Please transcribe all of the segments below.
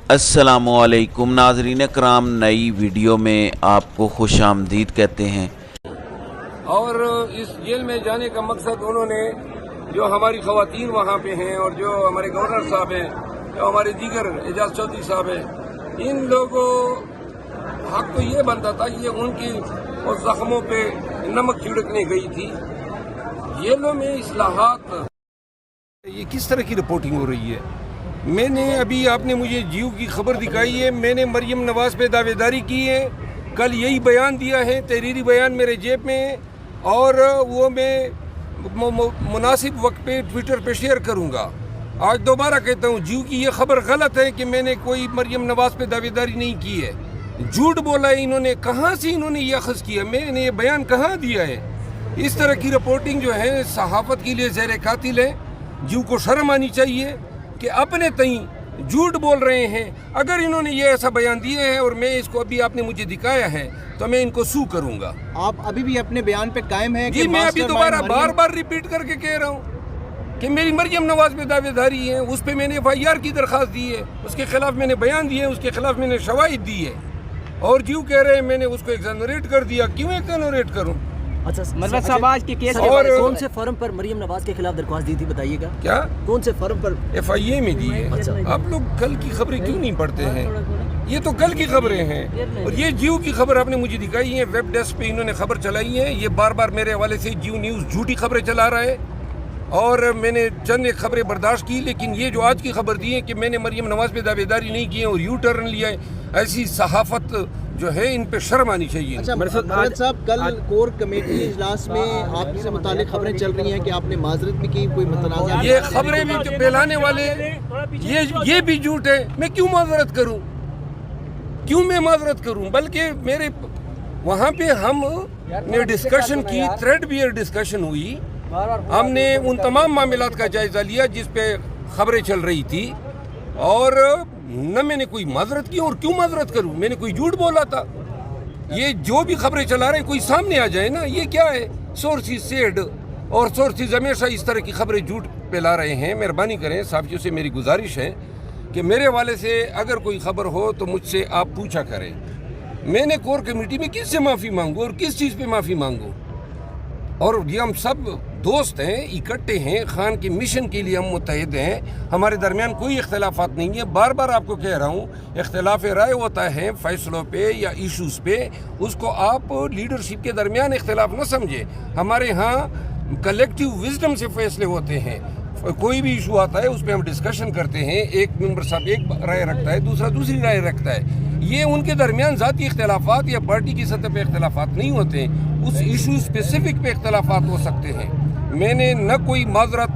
अस्सलामु अलैकुम नाज़रीन कराम, नई वीडियो में आपको खुश आमदीद कहते हैं। और इस जेल में जाने का मकसद उन्होंने जो हमारी ख़वातीन वहाँ पे हैं और जो हमारे गवर्नर साहब हैं, जो हमारे दीगर एजाज चौधरी साहब हैं, इन लोगों हक तो ये बनता था, ये उनकी उस जख्मों पे नमक छिड़कने गई थी। जेलों में इस्लाहात, ये किस तरह की रिपोर्टिंग हो रही है? मैंने अभी, आपने मुझे जियो की खबर दिखाई है, मैंने मरियम नवाज पे दावेदारी की है, कल यही बयान दिया है, तहरीरी बयान मेरे जेब में है और वो मैं मुनासिब वक्त पे ट्विटर पे शेयर करूँगा। आज दोबारा कहता हूँ, जियो की ये खबर गलत है कि मैंने कोई मरियम नवाज पे दावेदारी नहीं की है, झूठ बोला है इन्होंने। कहाँ से इन्होंने ये अखज़ किया? मैंने ये बयान कहाँ दिया है? इस तरह की रिपोर्टिंग जो है सहाफ़त के लिए ज़हर कातिल है। जियो को शर्म आनी चाहिए कि अपने तई झूठ बोल रहे हैं। अगर इन्होंने ये ऐसा बयान दिए है और मैं इसको अभी आपने मुझे दिखाया है तो मैं इनको सू करूंगा। आप अभी भी अपने बयान पे कायम हैं? जी, मैं अभी दोबारा बार बार रिपीट करके कह रहा हूँ कि मेरी मरियम नवाज पे दावेदारी है, उस पर मैंने FIR की दरख्वास्त दी है, उसके खिलाफ मैंने बयान दिए, उसके खिलाफ मैंने शवाहिद दी है और जियो कह रहे हैं मैंने उसको एक्सोनरेट कर दिया। क्यों एक्सोनरेट करूँ? अच्छा, मरवत साहब आज के केस और कौन से फर्म पर मरियम नवाज के खिलाफ दरख्वास्त दी थी, बताइएगा? क्या कौन से फर्म पर? FIA में दी है। अच्छा। आप लोग कल की खबरें क्यों नहीं पढ़ते हैं? ये तो कल की खबरें हैं और ये जियो की खबर आपने मुझे दिखाई है, वेब डेस्क पे इन्होंने खबर चलाई है। ये बार बार मेरे हवाले से जियो न्यूज़ झूठी खबरें चला रहा है और मैंने चंद एक खबरें बर्दाश्त की, लेकिन ये जो आज की खबर दी है कि मैंने मरियम नवाज पे दावेदारी नहीं की है और यू टर्न लिया है, ऐसी सहाफत जो है इन पे शर्म आनी चाहिए। अच्छा मरवत साहब, कल कोर कमेटी इजलास में आपसे मुतालिक खबरें चल रही हैं कि आपने माजरत भी की, कोई मुतनाज़ा? ये खबरें भी जो फैलाने वाले ये भी झूठ है। मैं क्यों माजरत करूं? क्यों मैं माजरत करूं? बल्कि मेरे वहाँ पे हमने डिस्कशन की, थ्रेड बियर डिस्कशन हुई, हमने उन तमाम मामलात का जायजा लिया जिस पे खबरें चल रही थी और न मैंने कोई माजरत की। और क्यों माजरत करूं? मैंने कोई झूठ बोला था? ये जो भी खबरें चला रहे हैं कोई सामने आ जाए ना। ये क्या है? सोर्सेज सेड, और सोर्सेज हमेशा इस तरह की खबरें झूठ फैला रहे हैं। मेहरबानी करें, साफियों से मेरी गुजारिश है कि मेरे हवाले से अगर कोई खबर हो तो मुझसे आप पूछा करें। मैंने कोर कमेटी में किससे माफ़ी मांगूँ और किस चीज़ पे माफ़ी मांगूँ? और ये हम सब दोस्त हैं, इकट्ठे हैं, खान के मिशन के लिए हम मुत्तहिद हैं, हमारे दरमियान कोई इख्तलाफात नहीं है। बार बार आपको कह रहा हूँ, इख्तलाफ राय होता है फैसलों पे या इश्यूज़ पे, उसको आप लीडरशिप के दरमियान इख्तलाफ न समझे। हमारे यहाँ कलेक्टिव विजडम से फैसले होते हैं। कोई भी इशू आता है उस पर हम डिस्कशन करते हैं, एक मेंबर साहब एक राय रखता है, दूसरा दूसरी राय रखता है। ये उनके दरमियान ज़ाती इख्तलाफात या पार्टी की सतह पे इख्तलाफात नहीं होते, उस इशू स्पेसिफिक पे इख्तलाफात हो सकते हैं। मैंने न कोई माजरत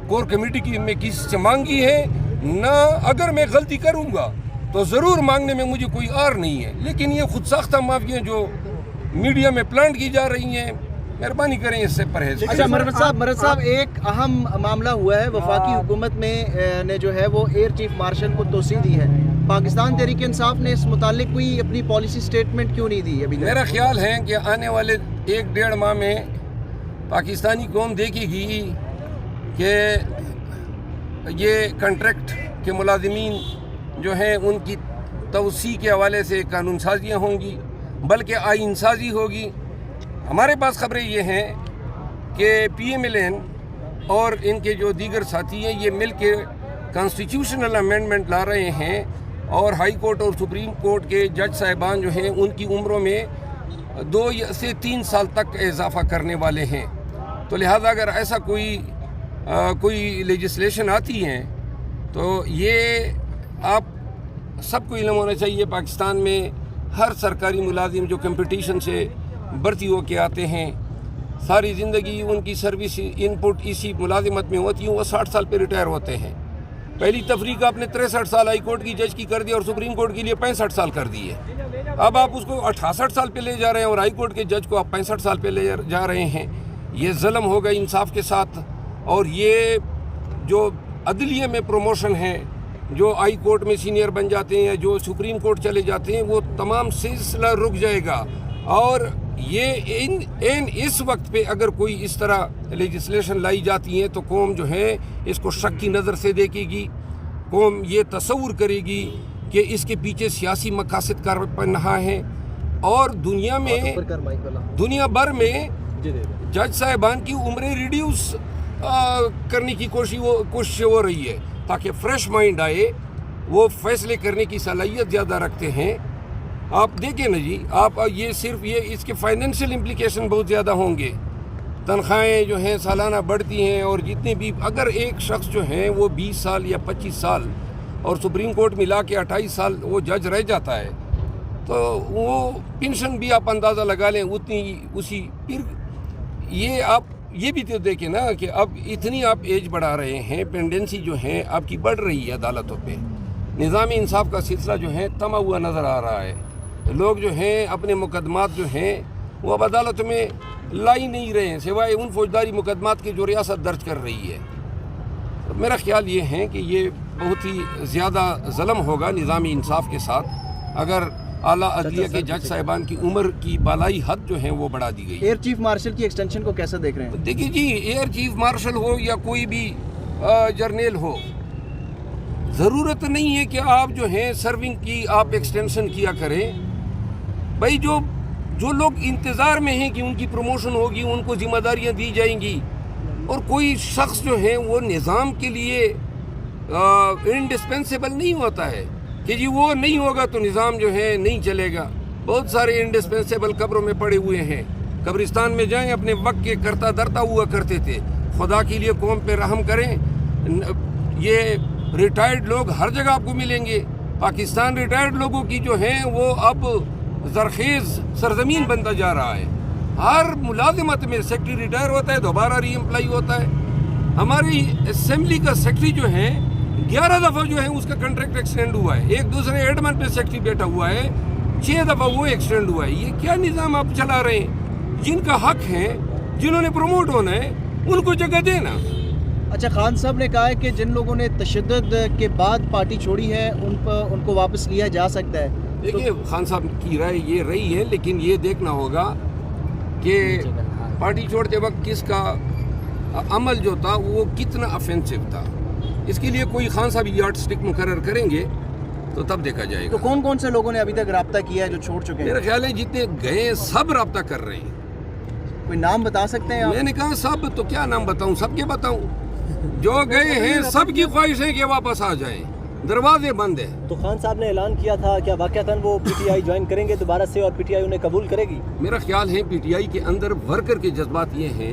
कोर कमेटी की में किसी से मांगी है, न अगर मैं गलती करूँगा तो ज़रूर मांगने में मुझे कोई आर नहीं है। लेकिन ये खुद साख्ता माफियाँ जो मीडिया में प्लांट की जा रही हैं, मेहरबानी करें इससे परहेज। अच्छा मरवत साहब, एक अहम मामला हुआ है, वफाकी हुकूमत में ने जो है वो एयर चीफ मार्शल को तोसी दी है। पाकिस्तान तहरीक इंसाफ ने इस मुतालिक कोई अपनी पॉलिसी स्टेटमेंट क्यों नहीं दी अभी? मेरा ख्याल है कि आने वाले 1-1.5 माह में पाकिस्तानी कौम देखेगी कि ये कंट्रैक्ट के मुलाजिमीन जो हैं उनकी तवसी के हवाले से कानून साजियाँ होंगी, बल्कि आइन साजी होगी। हमारे पास खबरें ये हैं कि PMLN और इनके जो दीगर साथी हैं ये मिल के कॉन्स्टिट्यूशनल अमेंडमेंट ला रहे हैं और हाई कोर्ट और सुप्रीम कोर्ट के जज साहिबान जो हैं उनकी उम्रों में 2 से 3 साल तक इजाफा करने वाले हैं। तो लिहाजा अगर ऐसा कोई लेजिस्लेशन आती है तो ये आप सबको इल्म होना चाहिए, पाकिस्तान में हर सरकारी मुलाजिम जो कंपटीशन से भर्ती हो के आते हैं, सारी ज़िंदगी उनकी सर्विस इनपुट इसी मुलाजिमत में होती है, वो 60 साल पे रिटायर होते हैं। पहली तफरीक आपने 63 साल हाई कोर्ट की जज की कर दी और सुप्रीम कोर्ट के लिए 65 साल कर दी है। अब आप उसको 68 साल पे ले जा रहे हैं और हाई कोर्ट के जज को आप 65 साल पे ले जा रहे हैं। ये जुल्म होगा इंसाफ के साथ। और ये जो अदलिया में प्रमोशन है, जो हाई कोर्ट में सीनियर बन जाते हैं या जो सुप्रीम कोर्ट चले जाते हैं, वो तमाम सिलसिला रुक जाएगा। और ये इन इस वक्त पे अगर कोई इस तरह लेजिस्लेशन लाई जाती है तो कौम जो है इसको शक की नज़र से देखेगी, कौम ये तसव्वुर करेगी کہ اس کے پیچھے سیاسی مقاصد کا پنہا ہے، اور دنیا بھر میں جج صاحبان کی عمریں ریڈیوس کرنے کی کوشش ہو رہی ہے تاکہ فریش مائنڈ آئے، وہ فیصلے کرنے کی صلاحیت زیادہ رکھتے ہیں۔ آپ دیکھیں نا جی، آپ یہ صرف اس کے فائنینشیل امپلیکیشن بہت زیادہ ہوں گے، تنخواہیں جو ہیں سالانہ بڑھتی ہیں، اور جتنے بھی اگر ایک شخص جو ہیں وہ 20 سال یا 25 سال اور سپریم کورٹ ملا کے 28 سال وہ جج رہ جاتا ہے، تو وہ پینشن بھی آپ اندازہ لگا لیں پھر یہ بھی تو دیکھیں نا کہ اب اتنی آپ ایج بڑھا رہے ہیں، پینڈنسی جو ہے آپ کی بڑھ رہی ہے عدالتوں پہ، نظام انصاف کا سلسلہ جو ہے تما ہوا نظر آ رہا ہے، لوگ جو ہیں اپنے مقدمات جو ہیں وہ اب عدالتوں میں لا ہی نہیں رہے ہیں سوائے ان فوجداری مقدمات کے جو ریاست درج کر رہی ہے۔ میرا خیال یہ ہے کہ یہ بہت ہی زیادہ ظلم ہوگا نظامی انصاف کے ساتھ اگر اعلیٰ عدلیہ کے جج صاحبان کی عمر کی بالائی حد جو ہے وہ بڑھا دی گئی۔ ایئر چیف مارشل کی ایکسٹینشن کو کیسے دیکھ رہے ہیں؟ دیکھیے جی، ایئر چیف مارشل ہو یا کوئی بھی جرنیل ہو، ضرورت نہیں ہے کہ آپ جو ہیں سرونگ کی آپ ایکسٹینشن کیا کریں۔ بھائی جو لوگ انتظار میں ہیں کہ ان کی پروموشن ہوگی، ان کو ذمہ داریاں دی جائیں گی، اور کوئی شخص جو ہے وہ نظام کے لیے انڈسپینسیبل نہیں ہوتا ہے کہ جی وہ نہیں ہوگا تو نظام جو ہے نہیں چلے گا۔ بہت سارے انڈسپینسیبل قبروں میں پڑے ہوئے ہیں، قبرستان میں جائیں، اپنے وقت کے کرتا درتا ہوا کرتے تھے۔ خدا کے لیے قوم پہ رحم کریں، یہ ریٹائرڈ لوگ ہر جگہ آپ کو ملیں گے۔ پاکستان ریٹائرڈ لوگوں کی جو ہیں وہ اب زرخیز سرزمین بنتا جا رہا ہے۔ ہر ملازمت میں سیکٹری ریٹائر ہوتا ہے، دوبارہ ری امپلائی ہوتا ہے۔ ہماری اسمبلی کا سیکٹری جو ہے 11 دفعہ جو ہے اس کا کنٹریکٹ ایکسٹینڈ ہوا ہے، ایک دوسرے ایڈمن پہ سیکٹری بیٹھا ہوا ہے، 6 دفعہ وہ ایکسٹینڈ ہوا ہے۔ یہ کیا نظام آپ چلا رہے ہیں؟ جن کا حق ہے، جنہوں نے پروموٹ ہونا ہے، ان کو جگہ دینا۔ اچھا، خان صاحب نے کہا ہے کہ جن لوگوں نے تشدد کے بعد پارٹی چھوڑی ہے ان کو واپس لیا جا سکتا ہے۔ دیکھیے، خان صاحب کی رائے یہ رہی ہے، لیکن یہ دیکھنا ہوگا کہ پارٹی چھوڑتے وقت کس کا عمل جو تھا وہ کتنا افینسو تھا۔ اس کے لیے کوئی خان صاحب یارڈ سٹک مقرر کریں گے تو تب دیکھا جائے تو گا۔ کون کون سے لوگوں نے ابھی تک رابطہ کیا ہے جو چھوڑ چکے ہیں؟ میرا خیال ہے جتنے گئے سب رابطہ کر رہے ہیں۔ کوئی نام بتا سکتے ہیں آپ؟ میں نے کہا سب، تو کیا نام بتاؤں، سب کے بتاؤں؟ جو گئے ہیں سب کی خواہش ہے کہ واپس آ جائیں، دروازے بند ہیں۔ تو خان صاحب نے اعلان کیا تھا، کیا واقعتاً وہ پی ٹی آئی جوائن کریں گے دوبارہ سے، اور پی ٹی آئی انہیں قبول کرے گی؟ میرا خیال ہے پی ٹی آئی کے اندر ورکر کے جذبات یہ ہیں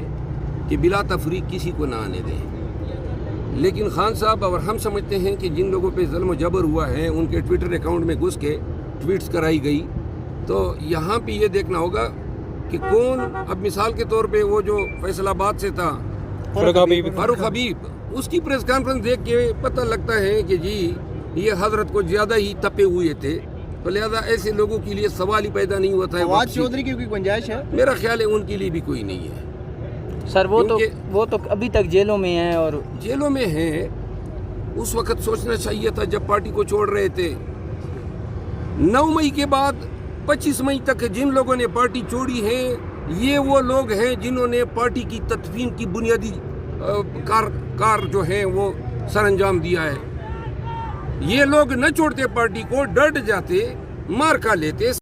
کہ بلا تفریق کسی کو نہ آنے دیں، لیکن خان صاحب اور ہم سمجھتے ہیں کہ جن لوگوں پہ ظلم و جبر ہوا ہے ان کے ٹویٹر اکاؤنٹ میں گھس کے ٹویٹس کرائی گئی، تو یہاں پہ یہ دیکھنا ہوگا کہ کون، اب مثال کے طور پہ وہ جو فیصل آباد سے تھا فاروق حبیب، اس کی پریس کانفرنس دیکھ کے پتہ لگتا ہے کہ جی یہ حضرت کو زیادہ ہی تپے ہوئے تھے، تو لہذا ایسے لوگوں کے لیے سوال ہی پیدا نہیں ہوتا ہے۔ فواد چودھری کی کوئی گنجائش ہے؟ میرا خیال ہے ان کے لیے بھی کوئی نہیں ہے سر، وہ تو ابھی تک جیلوں میں ہیں، اور جیلوں میں ہیں۔ اس وقت سوچنا چاہیے تھا جب پارٹی کو چھوڑ رہے تھے۔ 9 مئی کے بعد 25 مئی تک جن لوگوں نے پارٹی چھوڑی ہے یہ وہ لوگ ہیں جنہوں نے پارٹی کی تدفین کی بنیادی کار جو ہے وہ سر انجام دیا ہے۔ یہ لوگ نہ چھوڑتے پارٹی کو، ڈٹ جاتے، مار کھا لیتے۔